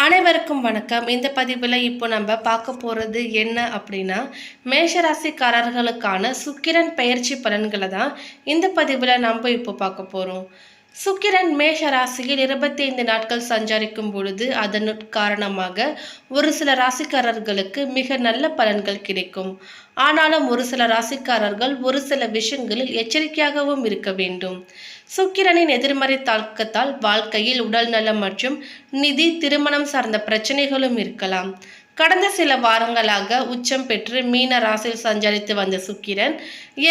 அனைவருக்கும் வணக்கம். இந்த பதிவில் இப்போ நம்ம பார்க்க போகிறது என்ன அப்படின்னா, மேஷராசிக்காரர்களுக்கான சுக்கிரன் பெயர்ச்சி பலன்களை தான் இந்த பதிவில் நம்ம இப்போ பார்க்க போகிறோம். சுக்கிரன் மேஷ ராசியில் 25 நாட்கள் சஞ்சரிக்கும் பொழுது அதன் காரணமாக ஒரு சில ராசிக்காரர்களுக்கு மிக நல்ல பலன்கள் கிடைக்கும். ஆனாலும் ஒரு சில ராசிக்காரர்கள் ஒரு சில விஷயங்களில் எச்சரிக்கையாகவும் இருக்க வேண்டும். சுக்கிரனின் எதிர்மறை தாக்கத்தால் வாழ்க்கையில் உடல் நலம் மற்றும் நிதி, திருமணம் சார்ந்த பிரச்சனைகளும் இருக்கலாம். கடந்த சில வாரங்களாக உச்சம் பெற்று மீன ராசியில் சஞ்சரித்து வந்த சுக்கிரன்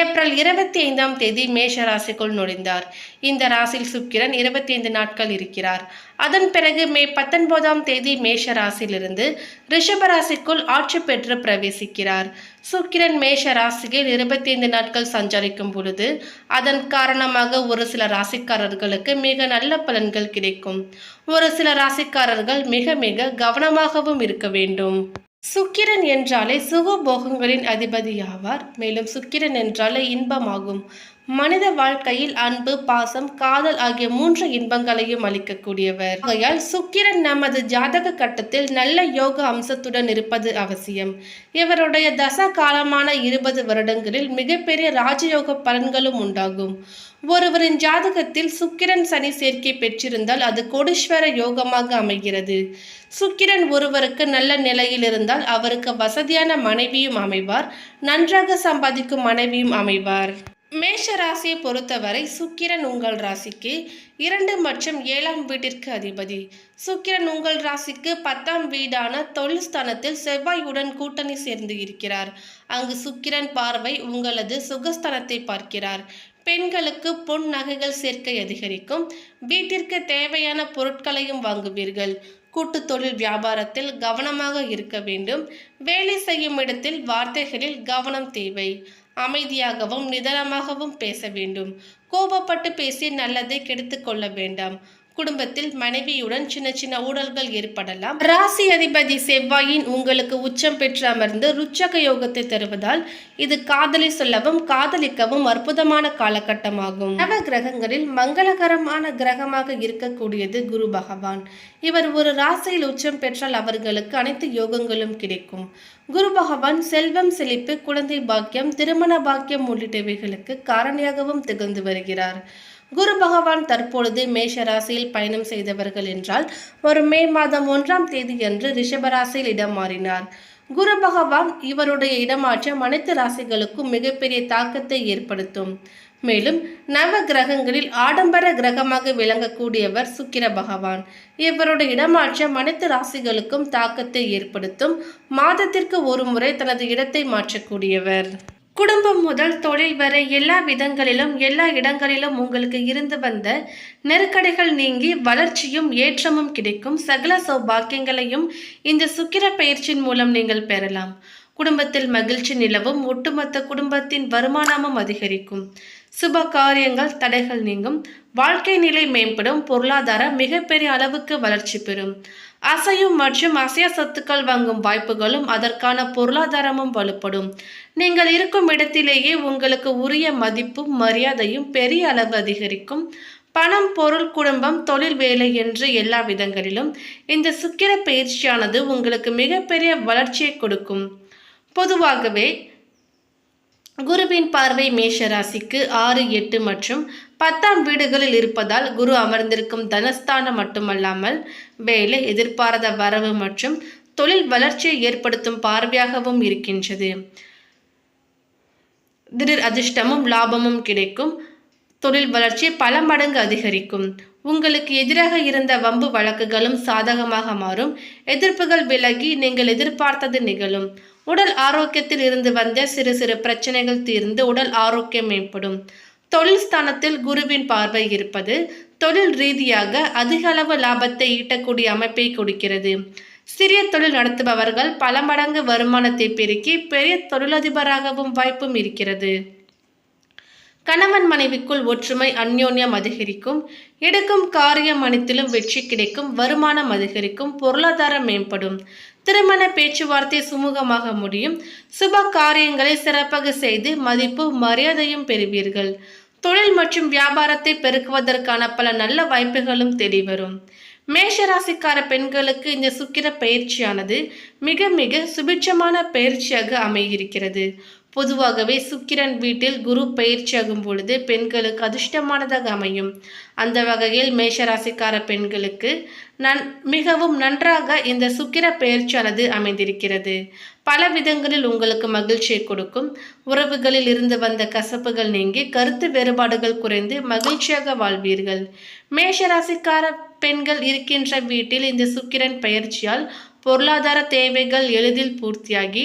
ஏப்ரல் 25ஆம் தேதி மேஷ ராசிக்குள் நுழைந்தார். இந்த ராசியில் சுக்கிரன் 25 நாட்கள் இருக்கிறார். அதன் பிறகு மே 19ஆம் தேதி மேஷ ராசியிலிருந்து ரிஷப ராசிக்குள் ஆட்சி பெற்று பிரவேசிக்கிறார். சுக்கிரன் மேஷ ராசியில் 25 நாட்கள் சஞ்சரிக்கும் பொழுது அதன் காரணமாக ஒரு சில ராசிக்காரர்களுக்கு மிக நல்ல பலன்கள் கிடைக்கும். ஒரு சில ராசிக்காரர்கள் மிக மிக கவனமாகவும் இருக்க வேண்டும். சுக்கிரன் என்றாலே சுகபோகங்களின் அதிபதியாவார். மேலும் சுக்கிரன் என்றாலே இன்பமாகும். மனித வாழ்க்கையில் அன்பு, பாசம், காதல் ஆகிய 3 இன்பங்களையும் அளிக்கக்கூடியவர். ஆகையால் சுக்கிரன் நமது ஜாதக கட்டத்தில் நல்ல யோக அம்சத்துடன் இருப்பது அவசியம். இவருடைய தசா காலமான 20 வருடங்களில் மிகப்பெரிய ராஜயோக பலன்களும் உண்டாகும். ஒருவரின் ஜாதகத்தில் சுக்கிரன் சனி சேர்க்கை பெற்றிருந்தால் அது கோடீஸ்வர யோகமாக அமைகிறது. சுக்கிரன் ஒருவருக்கு நல்ல நிலையில் இருந்தால் அவருக்கு வசதியான மனைவியும் அமைவார், நன்றாக சம்பாதிக்கும் மனைவியும் அமைவார். மேஷ ராசியை பொறுத்தவரை சுக்கிரன் உங்கள் ராசிக்கு 2 மற்றும் 7ஆம் வீட்டிற்கு அதிபதி. சுக்கிரன் உங்கள் ராசிக்கு 10ஆம் வீடான தொழில் ஸ்தானத்தில் செவ்வாயுடன் கூட்டணி சேர்ந்து இருக்கிறார். அங்கு சுக்கிரன் பார்வை உங்களது சுகஸ்தானத்தை பார்க்கிறார். பெண்களுக்கு பொன் நகைகள் சேர்க்கை அதிகரிக்கும். வீட்டிற்கு தேவையான பொருட்களையும் வாங்குவீர்கள். கூட்டு தொழில் வியாபாரத்தில் கவனமாக இருக்க வேண்டும். வேலை செய்யும் இடத்தில் வார்த்தைகளில் கவனம் தேவை. அமைதியாகவும் நிதானமாகவும் பேச வேண்டும். கோபப்பட்டு பேசி நல்லதை கெடுத்து கொள்ள வேண்டாம். குடும்பத்தில் மனைவியுடன் சின்ன சின்ன ஊழல்கள் ஏற்படலாம். ராசி அதிபதி செவ்வாயின் உங்களுக்கு உச்சம் பெற்று அமர்ந்து ருச்சக யோகத்தை தருவதால் இது காதலை சொல்லவும் காதலிக்கவும் அற்புதமான காலகட்டமாகும். நவ கிரகங்களில் மங்களகரமான கிரகமாக இருக்கக்கூடியது குரு பகவான். இவர் ஒரு ராசியில் உச்சம் பெற்றால் அவர்களுக்கு அனைத்து யோகங்களும் கிடைக்கும். குரு பகவான் செல்வம், செழிப்பு, குழந்தை பாக்கியம், திருமண பாக்கியம் உள்ளிட்டவைகளுக்கு காரணியாகவும் திகழ்ந்து வருகிறார். குரு பகவான் தற்பொழுது மேஷ ராசியில் பயணம் செய்தவர்கள் என்றால் வரும் மே மாதம் 1ஆம் தேதி அன்று ரிஷபராசியில் இடம் மாறினார். குரு பகவான் இவருடைய இடமாற்றம் அனைத்து ராசிகளுக்கும் மிகப்பெரிய தாக்கத்தை ஏற்படுத்தும். மேலும் நவ கிரகங்களில் ஆடம்பர கிரகமாக விளங்கக்கூடியவர் சுக்கிர பகவான். இவருடைய இடமாற்றம் அனைத்து ராசிகளுக்கும் தாக்கத்தை ஏற்படுத்தும். மாதத்திற்கு ஒரு முறை தனது இடத்தை மாற்றக்கூடியவர். குடும்பம் முதல் தொழில் வரை எல்லா விதங்களிலும் எல்லா இடங்களிலும் உங்களுக்கு இருந்து வந்த நெருக்கடிகள் நீங்கி வளர்ச்சியும் ஏற்றமும் கிடைக்கும். சகல சௌபாக்கியங்களையும் இந்த சுக்கிர பயிற்சியின் மூலம் நீங்கள் பெறலாம். குடும்பத்தில் மகிழ்ச்சி நிலவும். ஒட்டுமொத்த குடும்பத்தின் வருமானமும் அதிகரிக்கும். சுப காரியங்கள் தடைகள் நீங்கும். வாழ்க்கை நிலை மேம்படும். பொருளாதாரம் மிகப்பெரிய அளவுக்கு வளர்ச்சி பெறும். அசையும் மற்றும் அசைய சொத்துக்கள் வாங்கும் வாய்ப்புகளும் அதற்கான பொருளாதாரமும் வலுப்படும். நீங்கள் இருக்கும் இடத்திலேயே உங்களுக்கு உரிய மதிப்பும் மரியாதையும் பெரிய அளவு அதிகரிக்கும். பணம், பொருள், குடும்பம், தொழில், வேலை என்று எல்லா விதங்களிலும் இந்த சுக்கிர பயிற்சியானது உங்களுக்கு மிகப்பெரிய வளர்ச்சியை கொடுக்கும். பொதுவாகவே குருவின் பார்வை மேஷ ராசிக்கு 6, 8 மற்றும் 10ஆம் வீடுகளில் இருப்பதால் குரு அமர்ந்திருக்கும் தனஸ்தானம் மட்டுமல்லாமல் வேலை, எதிர்பாராத வரவு மற்றும் தொழில் வளர்ச்சியை ஏற்படுத்தும் பார்வையாகவும் இருக்கின்றது. திடீர் அதிர்ஷ்டமும் லாபமும் கிடைக்கும். தொழில் வளர்ச்சி பல மடங்கு அதிகரிக்கும். உங்களுக்கு எதிராக இருந்த வம்பு வழக்குகளும் சாதகமாக மாறும். எதிர்ப்புகள் விலகி நீங்கள் எதிர்பார்த்தது நிகழும். உடல் ஆரோக்கியத்தில் இருந்து வந்த சிறு சிறு பிரச்சனைகள் தீர்ந்து உடல் ஆரோக்கியம் மேம்படும். தொழில் ஸ்தானத்தில் குருவின் பார்வை இருப்பது தொழில் ரீதியாக அதிக அளவு லாபத்தை ஈட்டக்கூடிய அமைப்பை கொடுக்கிறது. சிறிய தொழில் நடத்துபவர்கள் பல மடங்கு வருமானத்தை பெருக்கி பெரிய தொழிலதிபராகவும் வாய்ப்பும் இருக்கிறது. கணவன் மனைவிக்குள் ஒற்றுமை, அந்யோன்யம் அதிகரிக்கும். எடுக்கும் காரியம் அனைத்திலும் வெற்றி கிடைக்கும். வருமானம் அதிகரிக்கும். பொருளாதாரம் மேம்படும். திருமண பேச்சுவார்த்தை சுமூகமாக முடியும். சுப காரியங்களை சிறப்பாக செய்து மதிப்பு மரியாதையும் பெறுவீர்கள். தொழில் மற்றும் வியாபாரத்தை பெருக்குவதற்கான பல நல்ல வாய்ப்புகளும் தேடி வரும். மேஷராசிக்கார பெண்களுக்கு இந்த சுக்கிர பயிற்சியானது மிக மிக சுபிட்சமான பயிற்சியாக அமைகிறது. பொதுவாகவே சுக்கிரன் வீட்டில் குரு பயிற்சியாகும் பொழுது பெண்களுக்கு அதிர்ஷ்டமானதாக அமையும். அந்த வகையில் மேஷராசிக்கார பெண்களுக்கு மிகவும் நன்றாக இந்த சுக்கிர பயிற்சியானது அமைந்திருக்கிறது. பல விதங்களில் உங்களுக்கு மகிழ்ச்சியை கொடுக்கும். உறவுகளில் இருந்து வந்த கசப்புகள் நீங்கி கருத்து வேறுபாடுகள் குறைந்து மகிழ்ச்சியாக வாழ்வீர்கள். மேஷராசிக்கார பெண்கள் இருக்கின்ற வீட்டில் இந்த சுக்கிரன் பயிற்சியால் பொருளாதார தேவைகள் எளிதில் பூர்த்தியாகி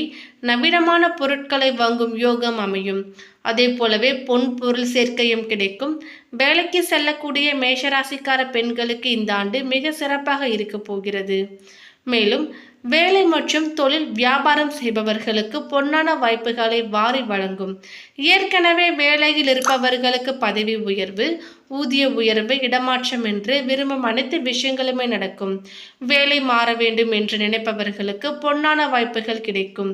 நவீனமான பொருட்களை வாங்கும் யோகம் அமையும். அதே போலவே பொன் பொருள் சேர்க்கையும் கிடைக்கும். வேலைக்கு செல்லக்கூடிய மேஷராசிக்கார பெண்களுக்கு இந்த ஆண்டு மிக சிறப்பாக இருக்க போகிறது. மேலும் வேலை மற்றும் தொழில் வியாபாரம் செய்பவர்களுக்கு பொன்னான வாய்ப்புகளை வாரி வழங்கும். ஏற்கனவே வேலையில் இருப்பவர்களுக்கு பதவி உயர்வு, ஊதிய உயர்வு, இடமாற்றம் என்று விரும்பும் அனைத்து விஷயங்களுமே நடக்கும். வேலை மாற வேண்டும் என்று நினைப்பவர்களுக்கு பொன்னான வாய்ப்புகள் கிடைக்கும்.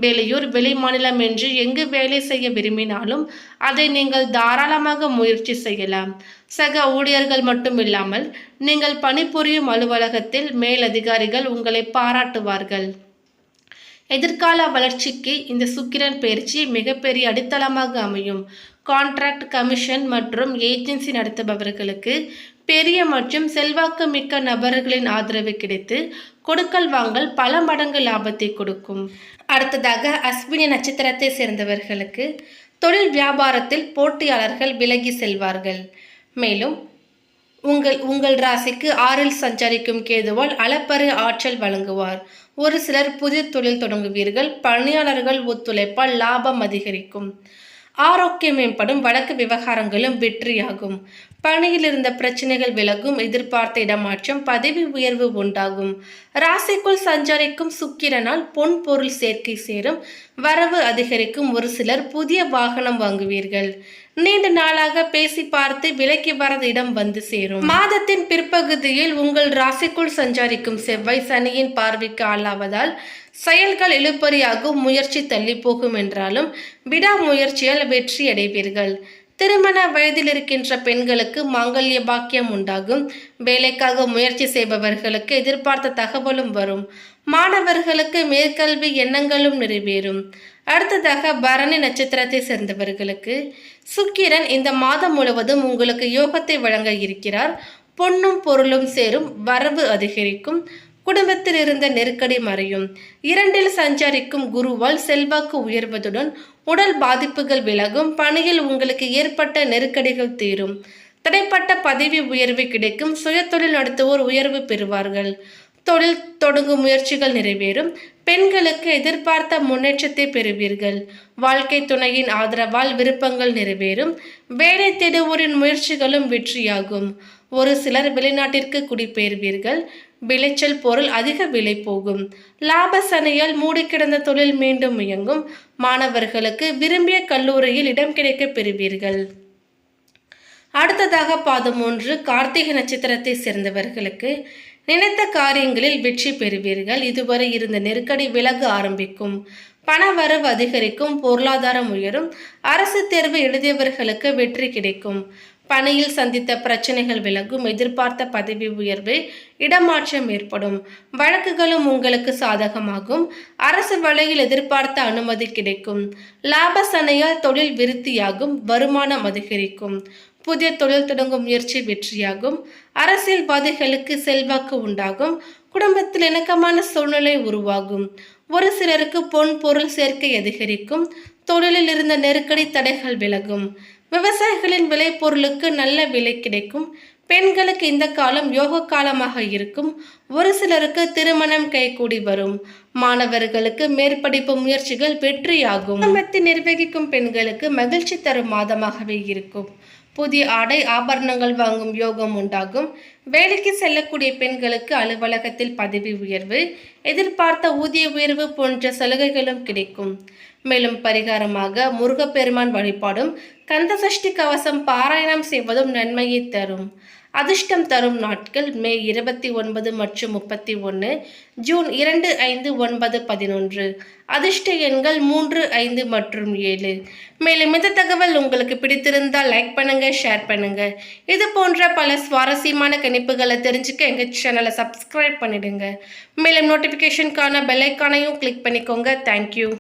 வெளியூர், வெளி மாநிலம் என்று எங்கு வேலை செய்ய விரும்பினாலும் அதை நீங்கள் தாராளமாக முயற்சி செய்யலாம். சக ஊழியர்கள் மட்டும் இல்லாமல் நீங்கள் பணிபுரியும் அலுவலகத்தில் மேலதிகாரிகள் உங்களை பாராட்டுவார்கள். எதிர்கால வளர்ச்சிக்கு இந்த சுக்கிரன் பயிற்சி மிகப்பெரிய அடித்தளமாக அமையும். கான்ட்ராக்ட், கமிஷன் மற்றும் ஏஜென்சி நடத்துபவர்களுக்கு பெரிய மற்றும் செல்வாக்கு மிக்க நபர்களின் ஆதரவு கிடைத்து கொடுக்கல் வாங்கல் பல மடங்கு லாபத்தை கொடுக்கும். அடுத்ததாக அஸ்வினி நட்சத்திரத்தை சேர்ந்தவர்களுக்கு தொழில் வியாபாரத்தில் போட்டியாளர்கள் விலகி செல்வார்கள். மேலும் உங்கள் ராசிக்கு 6இல் சஞ்சரிக்கும் கேதுவால் அளப்பரிய ஆற்றல் வழங்குவார். ஒரு சிலர் புதிய தொழில் தொடங்குவீர்கள். பணியாளர்கள் ஒத்துழைப்பால் லாபம் அதிகரிக்கும். ஆரோக்கியம் மேம்படும். வழக்கு விவகாரங்களும் வெற்றியாகும். பணியில் இருந்த பிரச்சனைகள் விலகும். எதிர்பார்த்த இடமாற்றம், பதவி உயர்வு உண்டாகும். ராசிக்குள் சஞ்சரிக்கும் சுக்கிரனால் பொன் பொருள் சேர்க்கை சேரும். வரவு அதிகரிக்கும். ஒரு சிலர் புதிய வாகனம் வாங்குவீர்கள். நீண்ட நாளாக பேசி பார்த்து விலைக்கு வரது இடம் வந்து சேரும். மாதத்தின் பிற்பகுதியில் உங்கள் ராசிக்குள் சஞ்சரிக்கும் செவ்வாய் சனியின் பார்வைக்கு ஆளாவதால் செயல்கள் இழுபறியாகும். முயற்சி தள்ளி போகும் என்றாலும் விடாமுயற்சியால் வெற்றி அடைவீர்கள். திருமண வயதில் இருக்கின்ற பெண்களுக்கு மாங்கல்ய பாக்கியம் உண்டாகும். வேலைக்காக முயற்சி செய்பவர்களுக்கு எதிர்பார்த்த தகவலும் வரும். மாணவர்களுக்கு மேற்கல்வி எண்ணங்களும் நிறைவேறும். அடுத்ததாக பரணி நட்சத்திரத்தை சேர்ந்தவர்களுக்கு சுக்கிரன் இந்த மாதம் முழுவதும் உங்களுக்கு யோகத்தை வழங்க இருக்கிறார். பொன்னும் பொருளும் சேரும். வரவு அதிகரிக்கும். குடும்பத்தில் இருந்த நெருக்கடி மறையும். 2இல் சஞ்சரிக்கும் குருவால் செல்வாக்கு உயர்வதுடன் உடல் பாதிப்புகள் விலகும். பணியில் உங்களுக்கு ஏற்பட்ட நெருக்கடிகள் தீரும். தடைப்பட்ட பதவி உயர்வு கிடைக்கும். சுயதொழில் நடத்துவோர் உயர்வு பெறுவார்கள். தொழில் தொடங்கும் முயற்சிகள் நிறைவேறும். பெண்களுக்கு எதிர்பார்த்த முன்னேற்றத்தை பெறுவீர்கள். வாழ்க்கை துணையின் ஆதரவால் விருப்பங்கள் நிறைவேறும். வேலை தேடுவோரின் முயற்சிகளும் வெற்றியாகும். ஒரு சிலர் வெளிநாட்டிற்கு குடிபெயர்வீர்கள். விளைச்சல் பொருள் அதிக விலை போகும். லாப சனியால் மூடி கிடந்த தொழில் மீண்டும் இயங்கும். மாணவர்களுக்கு விரும்பிய கல்லூரியில் இடம் கிடைக்க பெறுவீர்கள். அடுத்ததாக பாதம் 1 கார்த்திகை நட்சத்திரத்தை சேர்ந்தவர்களுக்கு நினைத்த காரியங்களில் வெற்றி பெறுவீர்கள். இதுவரை இருந்த நெருக்கடி விலக ஆரம்பிக்கும். பண வரவு அதிகரிக்கும். பொருளாதாரம் உயரும். அரசு தேர்வு எழுதியவர்களுக்கு வெற்றி கிடைக்கும். பணியில் சந்தித்த பிரச்சனைகள் விலகும். எதிர்பார்த்த பதவி உயர்வு, இடமாற்றம் ஏற்படும். வழக்குகளும் உங்களுக்கு சாதகமாகும். அரசு வழியில் எதிர்பார்த்த அனுமதி கிடைக்கும். லாப சனையால் தொழில் விருத்தியாகும். வருமானம் அதிகரிக்கும். புதிய தொழில் தொடங்கும் முயற்சி வெற்றியாகும். அரசியல்வாதிகளுக்கு செல்வாக்கு உண்டாகும். குடும்பத்தில் இணக்கமான சூழ்நிலை உருவாகும். ஒரு சிலருக்கு பொன் பொருள் சேர்க்கை அதிகரிக்கும். தொழிலில் இருந்த நெருக்கடி தடைகள் விலகும். விவசாயிகளின் விளைபொருளுக்கு நல்ல விலை கிடைக்கும். பெண்களுக்கு இந்த காலம் யோக காலமாக இருக்கும். ஒரு சிலருக்கு திருமணம் கைகூடி வரும். மாணவர்களுக்கு மேற்படிப்பு முயற்சிகள் வெற்றியாகும். குடும்பத்தை நிர்வகிக்கும் பெண்களுக்கு மகிழ்ச்சி தரும் மாதமாகவே இருக்கும். புதிய ஆடை ஆபரணங்கள் வாங்கும் யோகம் உண்டாகும். வேலைக்கு செல்லக்கூடிய பெண்களுக்கு அலுவலகத்தில் பதவி உயர்வு, எதிர்பார்த்த ஊதிய உயர்வு போன்ற சலுகைகளும் கிடைக்கும். மேலும் பரிகாரமாக முருகப்பெருமான் வழிபாடும் கந்த சஷ்டி கவசம் பாராயணம் செய்வதும் நன்மையை தரும். அதிர்ஷ்டம் தரும் நாட்கள் மே 29 மற்றும் 31, ஜூன் 2, 5, 9, 11. அதிர்ஷ்ட எண்கள் 3, 5 மற்றும் 7. மேலும் இந்த தகவல் உங்களுக்கு பிடித்திருந்தால் லைக் பண்ணுங்க, ஷேர் பண்ணுங்க. இது போன்ற பல சுவாரஸ்யமான கணிப்புகளை தெரிஞ்சுக்க எங்கள் சேனலை சப்ஸ்கிரைப் பண்ணிடுங்க. மேலும் நோட்டிஃபிகேஷனுக்கான பெல் ஐக்கானையும் கிளிக் பண்ணிக்கோங்க. தேங்க்யூ.